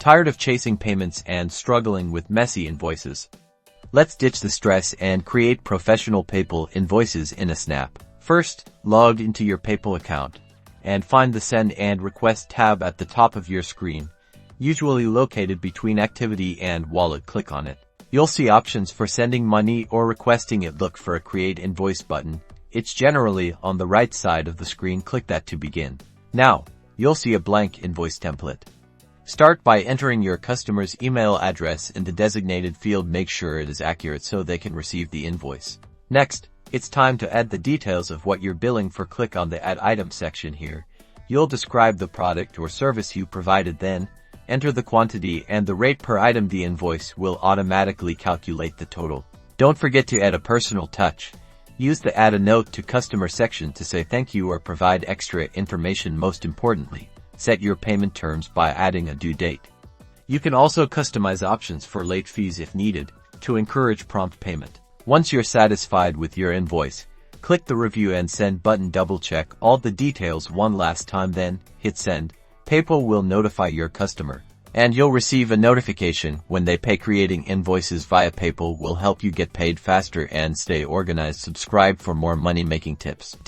Tired of chasing payments and struggling with messy invoices? Let's ditch the stress and create professional PayPal invoices in a snap. First, log into your PayPal account and find the Send and Request tab at the top of your screen, usually located between Activity and Wallet. Click on it. You'll see options for sending money or requesting it. Look for a Create Invoice button. It's generally on the right side of the screen. Click that to begin. Now, you'll see a blank invoice template. Start by entering your customer's email address in the designated field. Make sure it is accurate so they can receive the invoice. Next, it's time to add the details of what you're billing for. Click on the Add Item section here. You'll describe the product or service you provided, then enter the quantity and the rate per item. The invoice will automatically calculate the total. Don't forget to add a personal touch. Use the Add a Note to Customer section to say thank you or provide extra information. Most importantly, set your payment terms by adding a due date. You can also customize options for late fees if needed to encourage prompt payment. Once you're satisfied with your invoice, click the Review and Send button. Double-check all the details one last time, then hit Send. PayPal will notify your customer, and you'll receive a notification when they pay. Creating invoices via PayPal will help you get paid faster and stay organized. Subscribe for more money-making tips.